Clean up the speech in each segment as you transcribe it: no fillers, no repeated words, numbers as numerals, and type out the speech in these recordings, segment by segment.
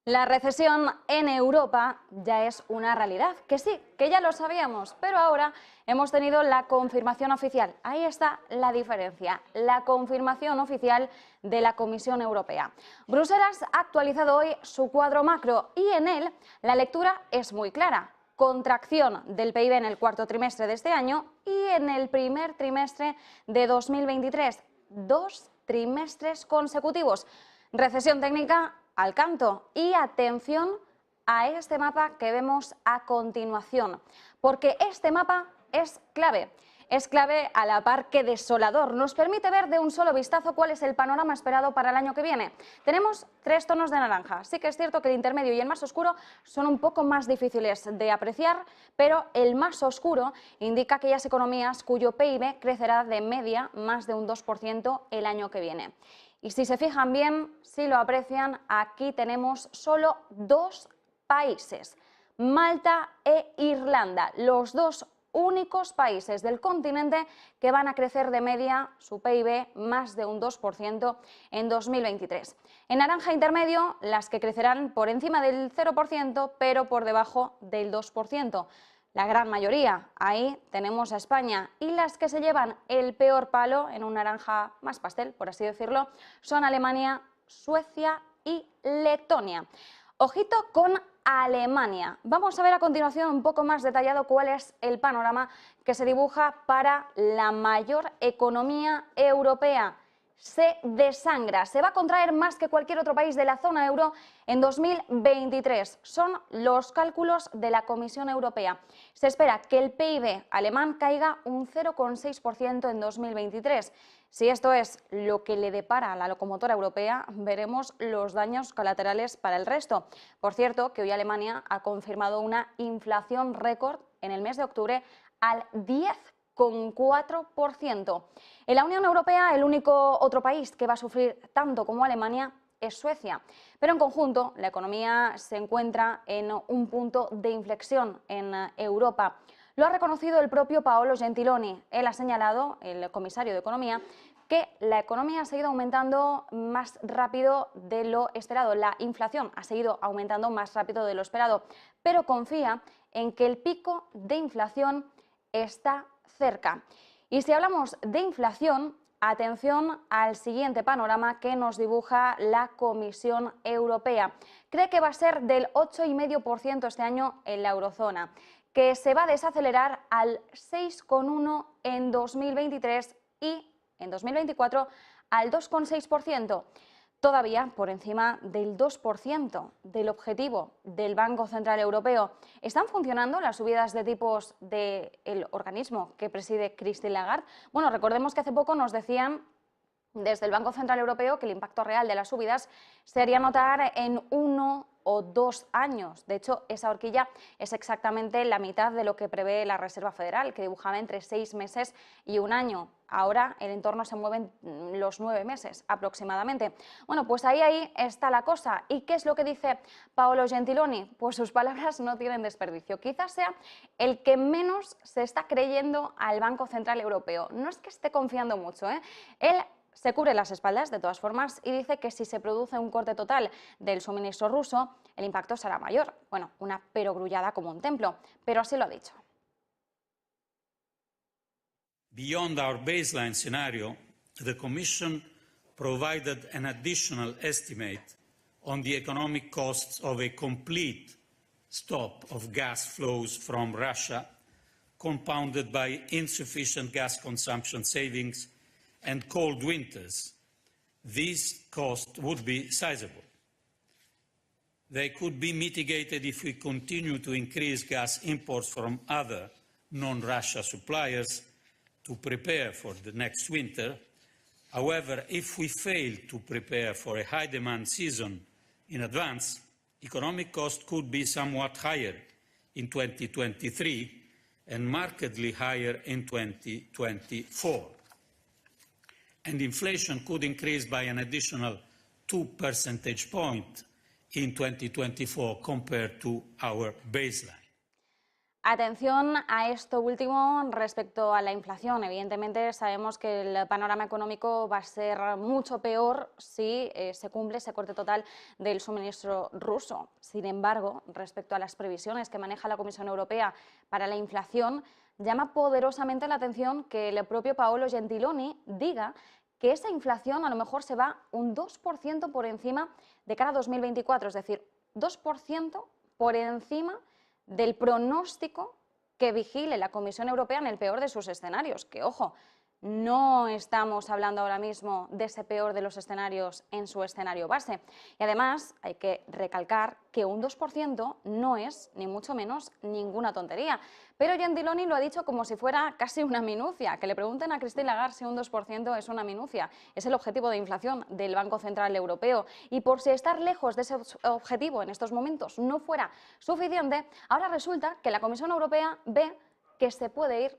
La recesión en Europa ya es una realidad, que sí, que ya lo sabíamos, pero ahora hemos tenido la confirmación oficial. Ahí está la diferencia, la confirmación oficial de la Comisión Europea. Bruselas ha actualizado hoy su cuadro macro y en él la lectura es muy clara. Contracción del PIB en el cuarto trimestre de este año y en el primer trimestre de 2023. 2 trimestres consecutivos. Recesión técnica al canto y atención a este mapa que vemos a continuación, porque este mapa es clave. Es clave a la par que desolador. Nos permite ver de un solo vistazo cuál es el panorama esperado para el año que viene. Tenemos 3 tonos de naranja. Sí que es cierto que el intermedio y el más oscuro son un poco más difíciles de apreciar, pero el más oscuro indica aquellas economías cuyo PIB crecerá de media más de un 2% el año que viene. Y si se fijan bien, si lo aprecian, aquí tenemos solo 2 países, Malta e Irlanda, los 2 únicos países del continente que van a crecer de media su PIB más de un 2% en 2023. En naranja intermedio, las que crecerán por encima del 0%, pero por debajo del 2%. La gran mayoría, ahí tenemos a España, y las que se llevan el peor palo, en un naranja más pastel, por así decirlo, son Alemania, Suecia y Letonia. Ojito con Alemania. Vamos a ver a continuación un poco más detallado cuál es el panorama que se dibuja para la mayor economía europea. Se desangra, se va a contraer más que cualquier otro país de la zona euro en 2023. Son los cálculos de la Comisión Europea. Se espera que el PIB alemán caiga un 0,6% en 2023. Si esto es lo que le depara a la locomotora europea, veremos los daños colaterales para el resto. Por cierto, que hoy Alemania ha confirmado una inflación récord en el mes de octubre al 10,4%. En la Unión Europea, el único otro país que va a sufrir tanto como Alemania es Suecia. Pero en conjunto, la economía se encuentra en un punto de inflexión en Europa. Lo ha reconocido el propio Paolo Gentiloni. Él ha señalado, el comisario de Economía, que la economía ha seguido aumentando más rápido de lo esperado. La inflación ha seguido aumentando más rápido de lo esperado, pero confía en que el pico de inflación está cerca. Y si hablamos de inflación, atención al siguiente panorama que nos dibuja la Comisión Europea. Cree que va a ser del 8,5% este año en la eurozona, que se va a desacelerar al 6,1% en 2023 y en 2024 al 2,6%. Todavía por encima del 2% del objetivo del Banco Central Europeo. ¿Están funcionando las subidas de tipos del organismo que preside Christine Lagarde? Bueno, recordemos que hace poco nos decían desde el Banco Central Europeo que el impacto real de las subidas se haría notar en 1 o 2 años. De hecho, esa horquilla es exactamente la mitad de lo que prevé la Reserva Federal, que dibujaba entre 6 meses y 1 año. Ahora el entorno se mueve en los 9 meses aproximadamente. Bueno, pues ahí está la cosa. ¿Y qué es lo que dice Paolo Gentiloni? Pues sus palabras no tienen desperdicio. Quizás sea el que menos se está creyendo al Banco Central Europeo. No es que esté confiando mucho, ¿eh? Él se cubre las espaldas de todas formas y dice que si se produce un corte total del suministro ruso, el impacto será mayor. Bueno, una perogrullada como un templo, pero así lo ha dicho. Beyond our baseline scenario, the Commission provided an additional estimate on the economic costs of a complete stop of gas flows from Russia, compounded by insufficient gas consumption savings and cold winters. These costs would be sizable. They could be mitigated if we continue to increase gas imports from other non-Russia suppliers to prepare for the next winter. However, if we fail to prepare for a high-demand season in advance, economic costs could be somewhat higher in 2023 and markedly higher in 2024. And inflation could increase by an additional 2 percentage points in 2024 compared to our baseline. Atención a esto último respecto a la inflación. Evidentemente sabemos que el panorama económico va a ser mucho peor si se cumple ese corte total del suministro ruso. Sin embargo, respecto a las previsiones que maneja la Comisión Europea para la inflación, llama poderosamente la atención que el propio Paolo Gentiloni diga que esa inflación a lo mejor se va un 2% por encima de cara a 2024, es decir, 2% por encima del pronóstico que vigile la Comisión Europea en el peor de sus escenarios, que ojo, no estamos hablando ahora mismo de ese peor de los escenarios en su escenario base. Y además hay que recalcar que un 2% no es, ni mucho menos, ninguna tontería. Pero Gentiloni lo ha dicho como si fuera casi una minucia. Que le pregunten a Christine Lagarde si un 2% es una minucia. Es el objetivo de inflación del Banco Central Europeo. Y por si estar lejos de ese objetivo en estos momentos no fuera suficiente, ahora resulta que la Comisión Europea ve que se puede ir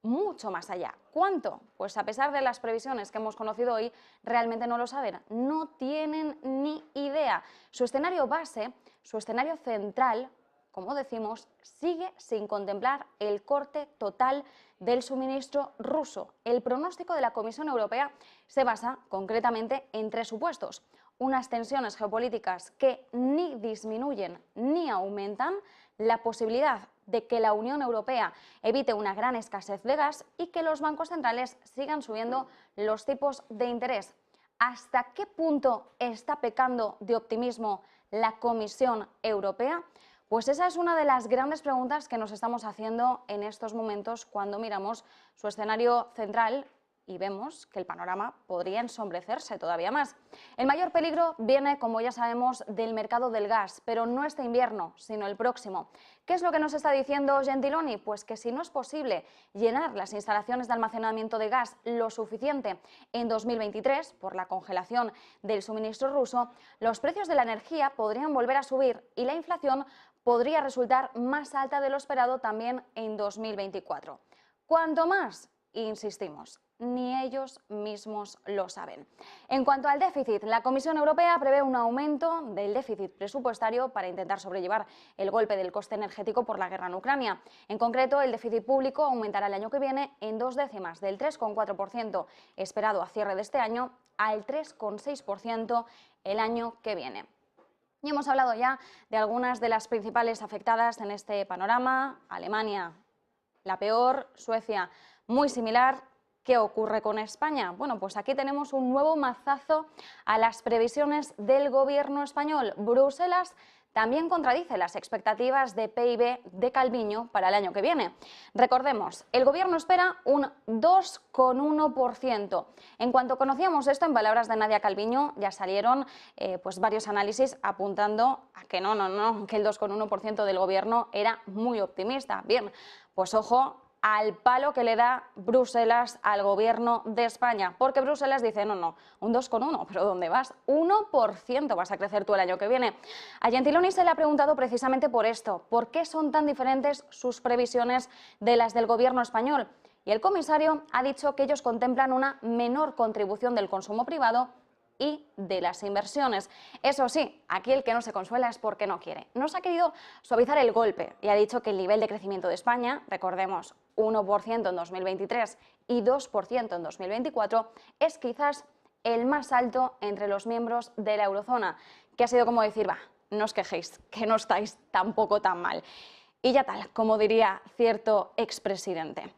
mucho más allá. ¿Cuánto? Pues a pesar de las previsiones que hemos conocido hoy, realmente no lo saben, no tienen ni idea. Su escenario base, su escenario central, como decimos, sigue sin contemplar el corte total del suministro ruso. El pronóstico de la Comisión Europea se basa concretamente en tres supuestos: unas tensiones geopolíticas que ni disminuyen ni aumentan, la posibilidad de que la Unión Europea evite una gran escasez de gas y que los bancos centrales sigan subiendo los tipos de interés. ¿Hasta qué punto está pecando de optimismo la Comisión Europea? Pues esa es una de las grandes preguntas que nos estamos haciendo en estos momentos cuando miramos su escenario central y vemos que el panorama podría ensombrecerse todavía más. El mayor peligro viene, como ya sabemos, del mercado del gas, pero no este invierno, sino el próximo. ¿Qué es lo que nos está diciendo Gentiloni? Pues que si no es posible llenar las instalaciones de almacenamiento de gas lo suficiente en 2023 por la congelación del suministro ruso, los precios de la energía podrían volver a subir y la inflación podría resultar más alta de lo esperado también en 2024. ¿Cuánto más? Insistimos, ni ellos mismos lo saben. En cuanto al déficit, la Comisión Europea prevé un aumento del déficit presupuestario para intentar sobrellevar el golpe del coste energético por la guerra en Ucrania. En concreto, el déficit público aumentará el año que viene en 2 décimas, del 3,4% esperado a cierre de este año al 3,6% el año que viene. Y hemos hablado ya de algunas de las principales afectadas en este panorama: Alemania, la peor; Suecia, muy similar. ¿Qué ocurre con España? Bueno, pues aquí tenemos un nuevo mazazo a las previsiones del gobierno español. Bruselas también contradice las expectativas de PIB de Calviño para el año que viene. Recordemos, el gobierno espera un 2,1%. En cuanto conocíamos esto, en palabras de Nadia Calviño, ya salieron pues varios análisis apuntando a que que el 2,1% del gobierno era muy optimista. Bien, pues ojo al palo que le da Bruselas al gobierno de España, porque Bruselas dice no, un 2,1, pero ¿dónde vas? 1% vas a crecer tú el año que viene. A Gentiloni se le ha preguntado precisamente por esto: ¿por qué son tan diferentes sus previsiones de las del gobierno español? Y el comisario ha dicho que ellos contemplan una menor contribución del consumo privado y de las inversiones. Eso sí, aquí el que no se consuela es porque no quiere. Nos ha querido suavizar el golpe y ha dicho que el nivel de crecimiento de España, recordemos, 1% en 2023 y 2% en 2024, es quizás el más alto entre los miembros de la eurozona, que ha sido como decir, va, no os quejéis, que no estáis tampoco tan mal. Y ya tal, como diría cierto expresidente.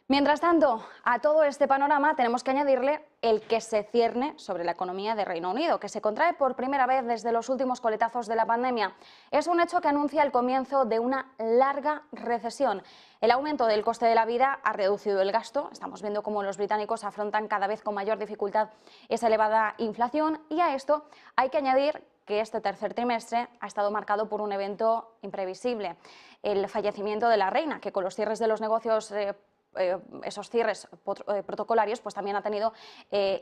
Mientras tanto, a todo este panorama tenemos que añadirle el que se cierne sobre la economía de Reino Unido, que se contrae por primera vez desde los últimos coletazos de la pandemia. Es un hecho que anuncia el comienzo de una larga recesión. El aumento del coste de la vida ha reducido el gasto. Estamos viendo cómo los británicos afrontan cada vez con mayor dificultad esa elevada inflación, y a esto hay que añadir que este tercer trimestre ha estado marcado por un evento imprevisible: el fallecimiento de la reina, que con los cierres de los negocios esos cierres protocolarios pues también ha tenido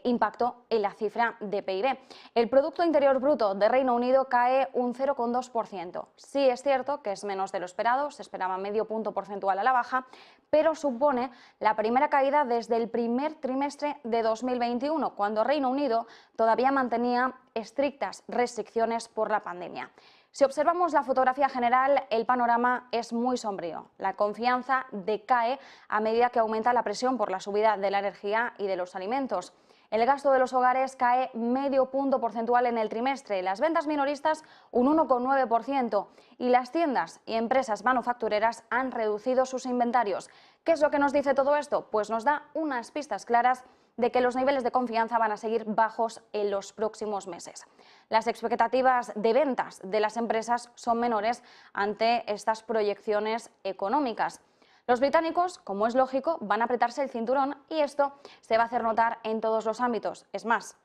impacto en la cifra de PIB. El Producto Interior Bruto de Reino Unido cae un 0,2%. Sí es cierto que es menos de lo esperado, se esperaba medio punto porcentual a la baja, pero supone la primera caída desde el primer trimestre de 2021, cuando Reino Unido todavía mantenía estrictas restricciones por la pandemia. Si observamos la fotografía general, el panorama es muy sombrío. La confianza decae a medida que aumenta la presión por la subida de la energía y de los alimentos. El gasto de los hogares cae medio punto porcentual en el trimestre, las ventas minoristas un 1,9% y las tiendas y empresas manufactureras han reducido sus inventarios. ¿Qué es lo que nos dice todo esto? Pues nos da unas pistas claras de que los niveles de confianza van a seguir bajos en los próximos meses. Las expectativas de ventas de las empresas son menores ante estas proyecciones económicas. Los británicos, como es lógico, van a apretarse el cinturón y esto se va a hacer notar en todos los ámbitos. Es más,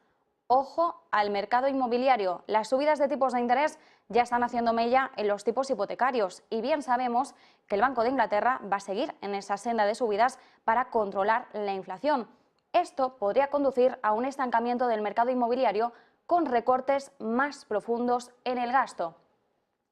ojo al mercado inmobiliario. Las subidas de tipos de interés ya están haciendo mella en los tipos hipotecarios y bien sabemos que el Banco de Inglaterra va a seguir en esa senda de subidas para controlar la inflación. Esto podría conducir a un estancamiento del mercado inmobiliario con recortes más profundos en el gasto.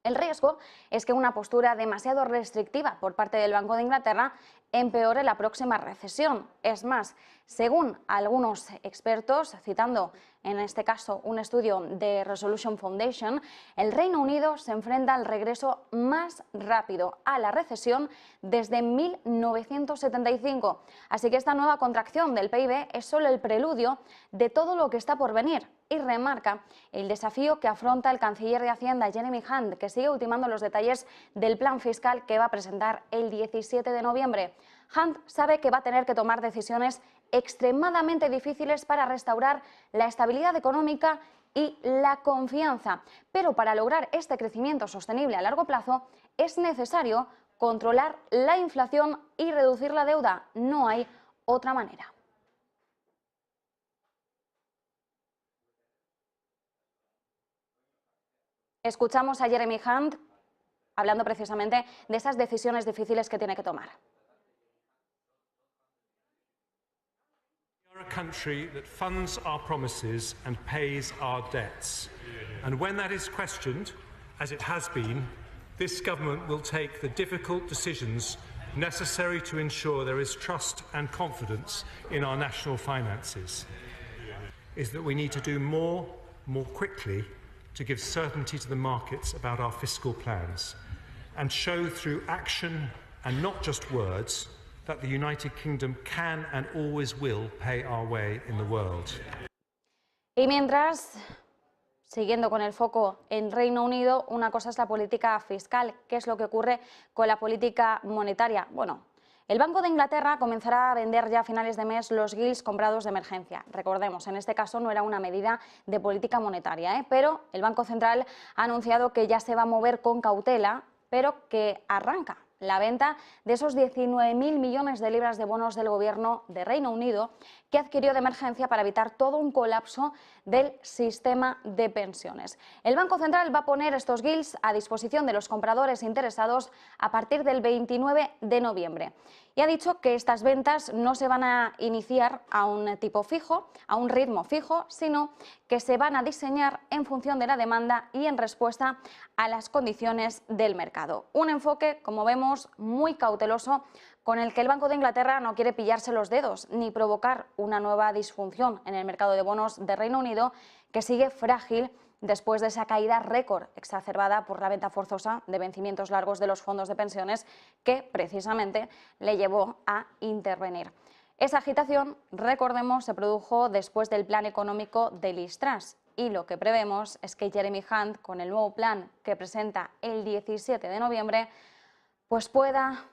El riesgo es que una postura demasiado restrictiva por parte del Banco de Inglaterra empeore la próxima recesión. Es más, según algunos expertos, citando en este caso un estudio de Resolution Foundation, el Reino Unido se enfrenta al regreso más rápido a la recesión desde 1975. Así que esta nueva contracción del PIB es solo el preludio de todo lo que está por venir. Y remarca el desafío que afronta el canciller de Hacienda, Jeremy Hunt, que sigue ultimando los detalles del plan fiscal que va a presentar el 17 de noviembre. Hunt sabe que va a tener que tomar decisiones extremadamente difíciles para restaurar la estabilidad económica y la confianza. Pero para lograr este crecimiento sostenible a largo plazo es necesario controlar la inflación y reducir la deuda. No hay otra manera. Escuchamos a Jeremy Hunt hablando precisamente de esas decisiones difíciles que tiene que tomar. We are a country that funds our promises and pays our debts. And when that is questioned, as it has been, this government will take the difficult decisions necessary to ensure there is trust and confidence in our national finances. Is that we need to do more quickly to give certainty to the markets about our fiscal plans and show through action and not just words that the United Kingdom can and always will pay our way in the world. Y mientras, siguiendo con el foco en Reino Unido, una cosa es la política fiscal. ¿Qué es lo que ocurre con la política monetaria? Bueno, el Banco de Inglaterra comenzará a vender ya a finales de mes los gilts comprados de emergencia. Recordemos, en este caso no era una medida de política monetaria, pero el Banco Central ha anunciado que ya se va a mover con cautela, pero que arranca la venta de esos 19.000 millones de libras de bonos del Gobierno de Reino Unido que adquirió de emergencia para evitar todo un colapso del sistema de pensiones. El Banco Central va a poner estos gilts a disposición de los compradores interesados a partir del 29 de noviembre. Y ha dicho que estas ventas no se van a iniciar a un tipo fijo, a un ritmo fijo, sino que se van a diseñar en función de la demanda y en respuesta a las condiciones del mercado. Un enfoque, como vemos, muy cauteloso, con el que el Banco de Inglaterra no quiere pillarse los dedos ni provocar una nueva disfunción en el mercado de bonos de Reino Unido, que sigue frágil después de esa caída récord exacerbada por la venta forzosa de vencimientos largos de los fondos de pensiones que precisamente le llevó a intervenir. Esa agitación, recordemos, se produjo después del plan económico de Liz Truss y lo que prevemos es que Jeremy Hunt, con el nuevo plan que presenta el 17 de noviembre, pues pueda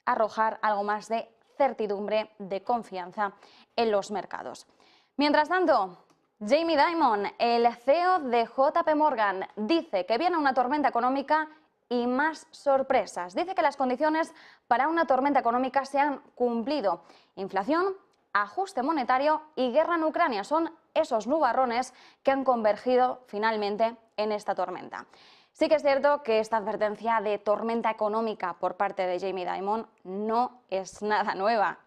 arrojar algo más de certidumbre, de confianza en los mercados. Mientras tanto, Jamie Dimon, el CEO de JP Morgan, dice que viene una tormenta económica y más sorpresas. Dice que las condiciones para una tormenta económica se han cumplido. Inflación, ajuste monetario y guerra en Ucrania son esos nubarrones que han convergido finalmente en esta tormenta. Sí que es cierto que esta advertencia de tormenta económica por parte de Jamie Dimon no es nada nueva.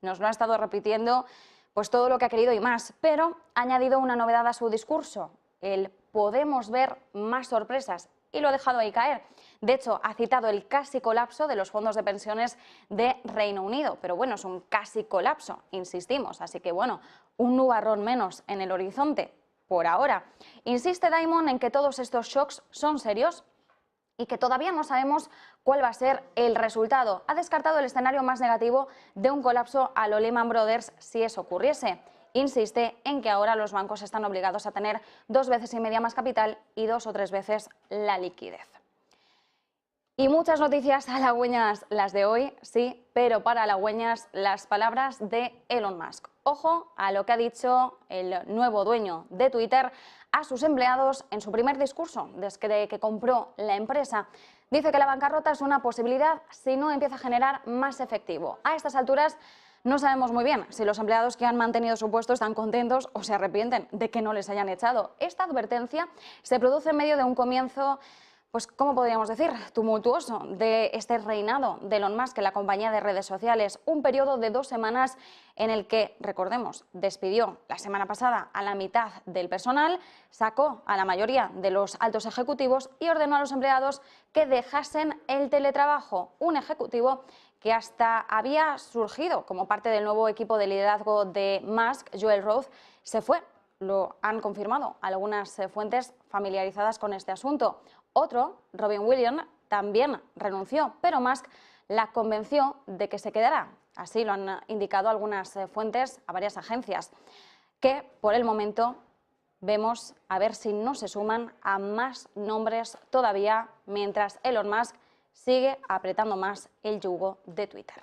Nos lo ha estado repitiendo pues todo lo que ha querido y más, pero ha añadido una novedad a su discurso, el podemos ver más sorpresas, y lo ha dejado ahí caer. De hecho, ha citado el casi colapso de los fondos de pensiones de Reino Unido, pero bueno, es un casi colapso, insistimos, así que bueno, un nubarrón menos en el horizonte. por ahora. Insiste Diamond en que todos estos shocks son serios y que todavía no sabemos cuál va a ser el resultado. Ha descartado el escenario más negativo de un colapso a lo Lehman Brothers si eso ocurriese. Insiste en que ahora los bancos están obligados a tener 2,5 veces más capital y 2 o 3 veces la liquidez. Y muchas noticias halagüeñas las de hoy, sí, pero para halagüeñas las palabras de Elon Musk. Ojo a lo que ha dicho el nuevo dueño de Twitter a sus empleados en su primer discurso desde que compró la empresa. Dice que la bancarrota es una posibilidad si no empieza a generar más efectivo. A estas alturas no sabemos muy bien si los empleados que han mantenido su puesto están contentos o se arrepienten de que no les hayan echado. Esta advertencia se produce en medio de un comienzo, pues, ¿cómo podríamos decir?, tumultuoso de este reinado de Elon Musk en la compañía de redes sociales. Un periodo de 2 semanas en el que, recordemos, despidió la semana pasada a la mitad del personal, sacó a la mayoría de los altos ejecutivos y ordenó a los empleados que dejasen el teletrabajo. Un ejecutivo que hasta había surgido como parte del nuevo equipo de liderazgo de Musk, Joel Roth, se fue. Lo han confirmado algunas fuentes familiarizadas con este asunto. Otro, Robin Williams, también renunció, pero Musk la convenció de que se quedara. Así lo han indicado algunas fuentes a varias agencias, que por el momento vemos a ver si no se suman a más nombres todavía, mientras Elon Musk sigue apretando más el yugo de Twitter.